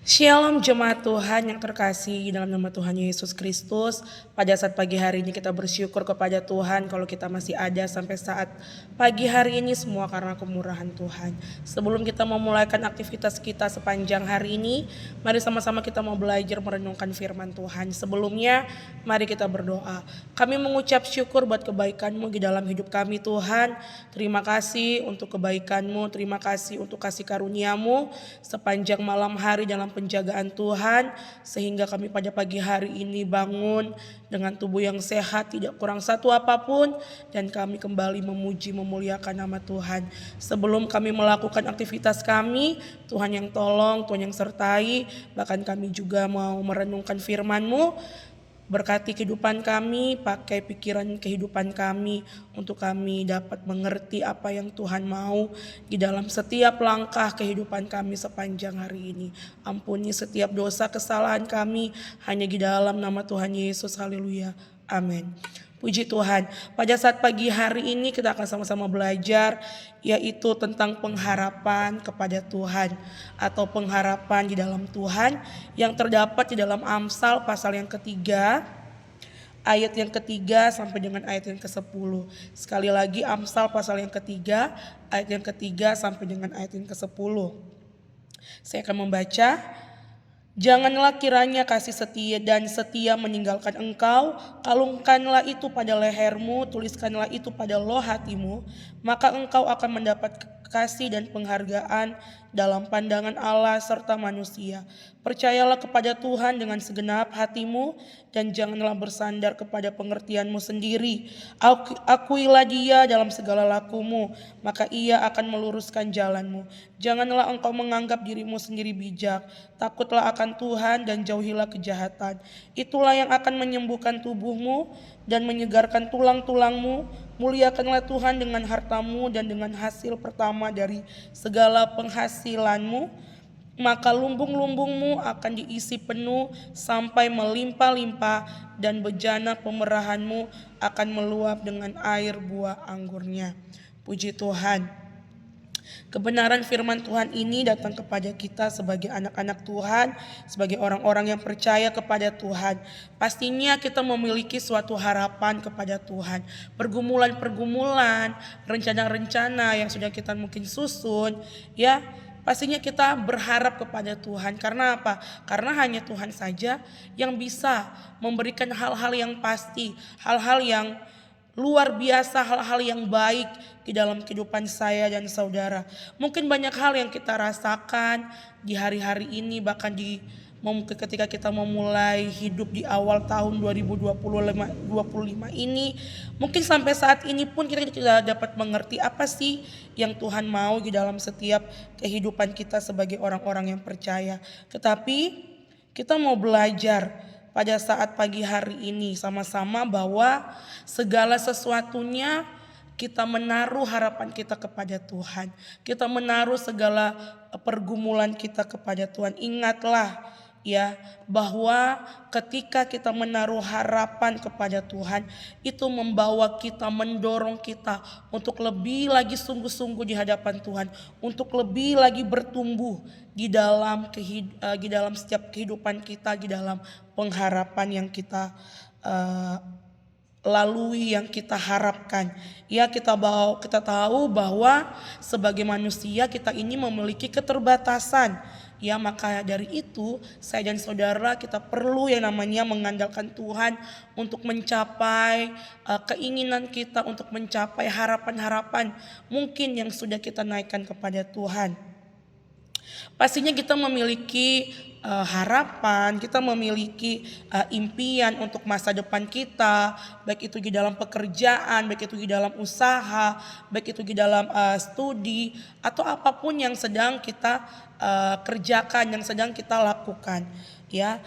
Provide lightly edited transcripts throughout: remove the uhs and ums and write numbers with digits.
Shalom jemaat Tuhan yang terkasih dalam nama Tuhan Yesus Kristus. Pada saat pagi hari ini kita bersyukur kepada Tuhan kalau kita masih ada sampai saat pagi hari ini, semua karena kemurahan Tuhan. Sebelum kita memulaikan aktivitas kita sepanjang hari ini, mari sama-sama kita mau belajar merenungkan firman Tuhan. Sebelumnya mari kita berdoa. Kami mengucap syukur buat kebaikan-Mu di dalam hidup kami Tuhan. Terima kasih untuk kebaikan-Mu, terima kasih untuk kasih karunia-Mu sepanjang malam hari dalam penjagaan Tuhan, sehingga kami pada pagi hari ini bangun dengan tubuh yang sehat, tidak kurang satu apapun, dan kami kembali memuji memuliakan nama Tuhan. Sebelum kami melakukan aktivitas kami, Tuhan yang tolong, Tuhan yang sertai, bahkan kami juga mau merenungkan firman-Mu. Berkati kehidupan kami, pakai pikiran kehidupan kami untuk kami dapat mengerti apa yang Tuhan mau di dalam setiap langkah kehidupan kami sepanjang hari ini. Ampuni setiap dosa kesalahan kami hanya di dalam nama Tuhan Yesus. Haleluya. Amin. Puji Tuhan. Pada saat pagi hari ini kita akan sama-sama belajar yaitu tentang pengharapan kepada Tuhan atau pengharapan di dalam Tuhan yang terdapat di dalam Amsal pasal yang ketiga, ayat yang ketiga sampai dengan ayat yang ke-10. Sekali lagi Amsal pasal yang ketiga, ayat yang ketiga sampai dengan ayat yang ke-10. Saya akan membaca. Janganlah kiranya kasih setia dan setia meninggalkan engkau, kalungkanlah itu pada lehermu, tuliskanlah itu pada loh hatimu, maka engkau akan mendapat kasih dan penghargaan dalam pandangan Allah serta manusia. Percayalah kepada Tuhan dengan segenap hatimu dan janganlah bersandar kepada pengertianmu sendiri. Akuilah Dia dalam segala lakumu, maka Ia akan meluruskan jalanmu. Janganlah engkau menganggap dirimu sendiri bijak, takutlah akan Tuhan dan jauhilah kejahatan. Itulah yang akan menyembuhkan tubuhmu dan menyegarkan tulang-tulangmu. Muliakanlah Tuhan dengan hartamu dan dengan hasil pertama dari segala penghasilanmu, maka lumbung-lumbungmu akan diisi penuh sampai melimpah-limpah dan bejana pemerahanmu akan meluap dengan air buah anggurnya. Puji Tuhan. Kebenaran firman Tuhan ini datang kepada kita sebagai anak-anak Tuhan, sebagai orang-orang yang percaya kepada Tuhan. Pastinya kita memiliki suatu harapan kepada Tuhan. Pergumulan-pergumulan, rencana-rencana yang sudah kita mungkin susun, ya, pastinya kita berharap kepada Tuhan. Karena apa? Karena hanya Tuhan saja yang bisa memberikan hal-hal yang pasti, hal-hal yang luar biasa, hal-hal yang baik di dalam kehidupan saya dan saudara. Mungkin banyak hal yang kita rasakan di hari-hari ini, bahkan ketika kita memulai hidup di awal tahun 2025 ini, mungkin sampai saat ini pun kita tidak dapat mengerti apa sih yang Tuhan mau di dalam setiap kehidupan kita sebagai orang-orang yang percaya. Tetapi kita mau belajar pada saat pagi hari ini sama-sama bahwa segala sesuatunya kita menaruh harapan kita kepada Tuhan. Kita menaruh segala pergumulan kita kepada Tuhan. Ingatlah ya bahwa ketika kita menaruh harapan kepada Tuhan, itu membawa kita, mendorong kita untuk lebih lagi sungguh-sungguh di hadapan Tuhan, untuk lebih lagi bertumbuh di dalam setiap kehidupan kita, di dalam pengharapan yang kita lalui, yang kita harapkan. Ya, kita tahu bahwa sebagai manusia kita ini memiliki keterbatasan. Ya, maka dari itu saya dan saudara kita perlu yang namanya mengandalkan Tuhan untuk mencapai keinginan kita, untuk mencapai harapan-harapan mungkin yang sudah kita naikkan kepada Tuhan. Pastinya kita memiliki harapan, kita memiliki impian untuk masa depan kita, baik itu di dalam pekerjaan, baik itu di dalam usaha, baik itu di dalam studi, atau apapun yang sedang kita kerjakan, yang sedang kita lakukan. Ya,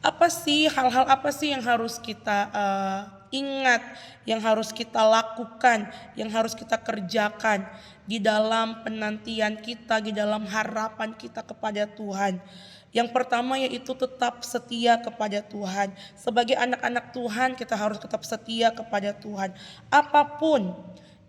hal-hal apa sih yang harus kita ingat, yang harus kita lakukan, yang harus kita kerjakan di dalam penantian kita, di dalam harapan kita kepada Tuhan. Yang pertama yaitu tetap setia kepada Tuhan. Sebagai anak-anak Tuhan kita harus tetap setia kepada Tuhan. Apapun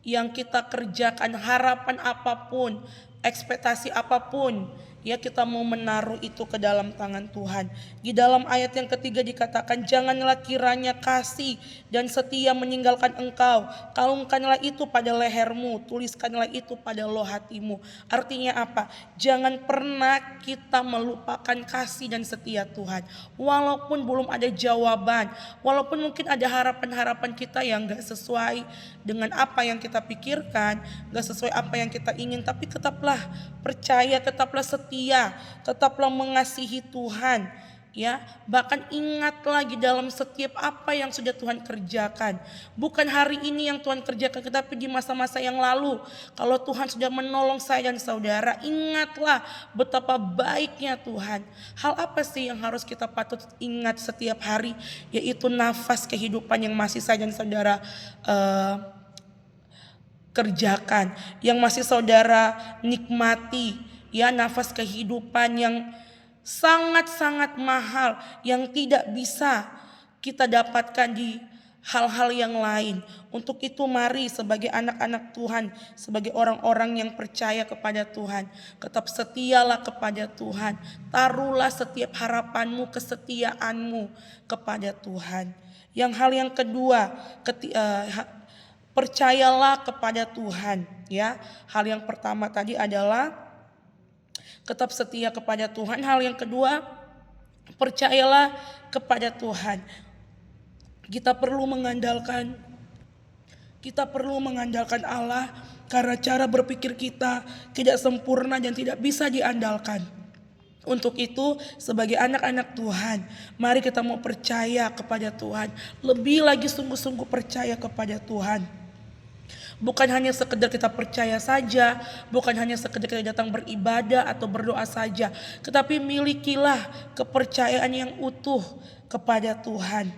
yang kita kerjakan, harapan apapun, ekspektasi apapun Ya, kita mau menaruh itu ke dalam tangan Tuhan. Di dalam ayat yang ketiga dikatakan, janganlah kiranya kasih dan setia meninggalkan engkau. Kalungkanlah itu pada lehermu, tuliskanlah itu pada loh hatimu. Artinya apa? Jangan pernah kita melupakan kasih dan setia Tuhan. Walaupun belum ada jawaban, walaupun mungkin ada harapan-harapan kita yang gak sesuai dengan apa yang kita pikirkan, gak sesuai apa yang kita ingin, tapi tetaplah percaya, tetaplah setia, tetaplah mengasihi Tuhan. Ya, bahkan ingat lagi dalam setiap apa yang sudah Tuhan kerjakan. Bukan hari ini yang Tuhan kerjakan, tetapi di masa-masa yang lalu. Kalau Tuhan sudah menolong saya dan saudara, ingatlah betapa baiknya Tuhan. Hal apa sih yang harus kita patut ingat setiap hari? Yaitu nafas kehidupan yang masih saya dan saudara kerjakan, yang masih saudara nikmati. Ya, nafas kehidupan yang sangat-sangat mahal, yang tidak bisa kita dapatkan di hal-hal yang lain. Untuk itu mari sebagai anak-anak Tuhan, sebagai orang-orang yang percaya kepada Tuhan, tetap setialah kepada Tuhan. Taruhlah setiap harapanmu, kesetiaanmu kepada Tuhan. Yang hal yang kedua, percayalah kepada Tuhan. Ya, hal yang pertama tadi adalah tetap setia kepada Tuhan. Hal yang kedua, percayalah kepada Tuhan. Kita perlu mengandalkan Allah, karena cara berpikir kita tidak sempurna dan tidak bisa diandalkan. Untuk itu, sebagai anak-anak Tuhan, mari kita mau percaya kepada Tuhan. Lebih lagi sungguh-sungguh percaya kepada Tuhan. Bukan hanya sekedar kita percaya saja, bukan hanya sekedar kita datang beribadah atau berdoa saja, tetapi milikilah kepercayaan yang utuh kepada Tuhan.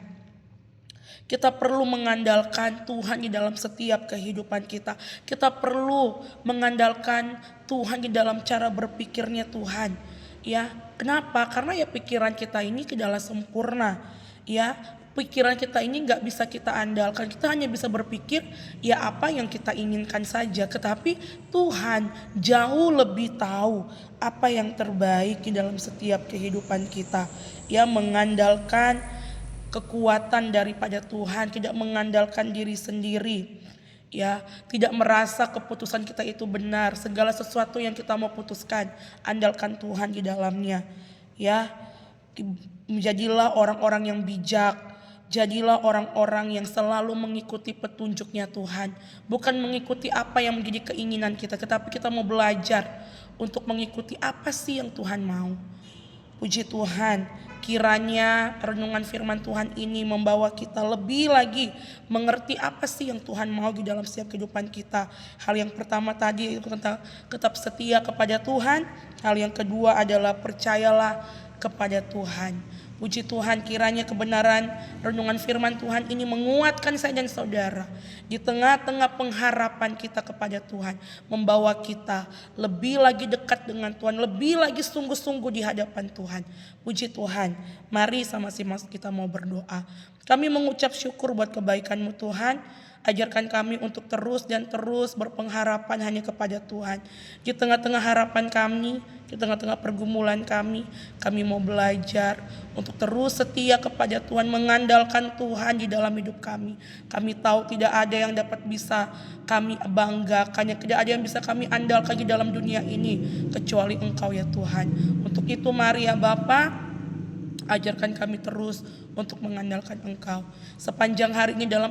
Kita perlu mengandalkan Tuhan di dalam setiap kehidupan kita. Kita perlu mengandalkan Tuhan di dalam cara berpikirnya Tuhan. Ya, kenapa? Karena ya pikiran kita ini tidaklah sempurna. Ya, pikiran kita ini gak bisa kita andalkan. Kita hanya bisa berpikir ya apa yang kita inginkan saja. Tetapi Tuhan jauh lebih tahu apa yang terbaik di dalam setiap kehidupan kita. Ya, mengandalkan kekuatan daripada Tuhan, tidak mengandalkan diri sendiri. Ya, tidak merasa keputusan kita itu benar. Segala sesuatu yang kita mau putuskan, andalkan Tuhan di dalamnya. Ya, menjadilah orang-orang yang bijak. Jadilah orang-orang yang selalu mengikuti petunjuknya Tuhan. Bukan mengikuti apa yang menjadi keinginan kita, tetapi kita mau belajar untuk mengikuti apa sih yang Tuhan mau. Puji Tuhan, kiranya renungan firman Tuhan ini membawa kita lebih lagi mengerti apa sih yang Tuhan mau di dalam setiap kehidupan kita. Hal yang pertama tadi itu tentang tetap setia kepada Tuhan. Hal yang kedua adalah percayalah kepada Tuhan. Puji Tuhan, kiranya kebenaran renungan firman Tuhan ini menguatkan saya dan saudara di tengah-tengah pengharapan kita kepada Tuhan, membawa kita lebih lagi dekat dengan Tuhan, lebih lagi sungguh-sungguh di hadapan Tuhan. Puji Tuhan, mari sama-sama kita mau berdoa. Kami mengucap syukur buat kebaikan-Mu Tuhan. Ajarkan kami untuk terus dan terus berpengharapan hanya kepada Tuhan. Di tengah-tengah harapan kami, di tengah-tengah pergumulan kami mau belajar untuk terus setia kepada Tuhan, mengandalkan Tuhan di dalam hidup kami. Kami tahu tidak ada yang dapat bisa kami banggakan, tidak ada yang bisa kami andalkan di dalam dunia ini kecuali Engkau ya Tuhan. Untuk itu mari ya Bapa, ajarkan kami terus untuk mengandalkan Engkau. Sepanjang hari ini dalam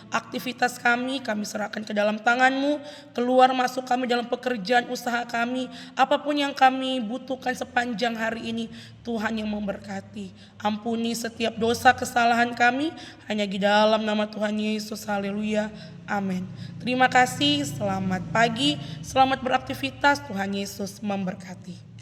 aktivitas kami serahkan ke dalam tangan-Mu. Keluar masuk kami dalam pekerjaan usaha kami, apapun yang kami butuhkan sepanjang hari ini, Tuhan yang memberkati. Ampuni setiap dosa kesalahan kami, hanya di dalam nama Tuhan Yesus. Haleluya, amin. Terima kasih, selamat pagi, selamat beraktivitas. Tuhan Yesus memberkati.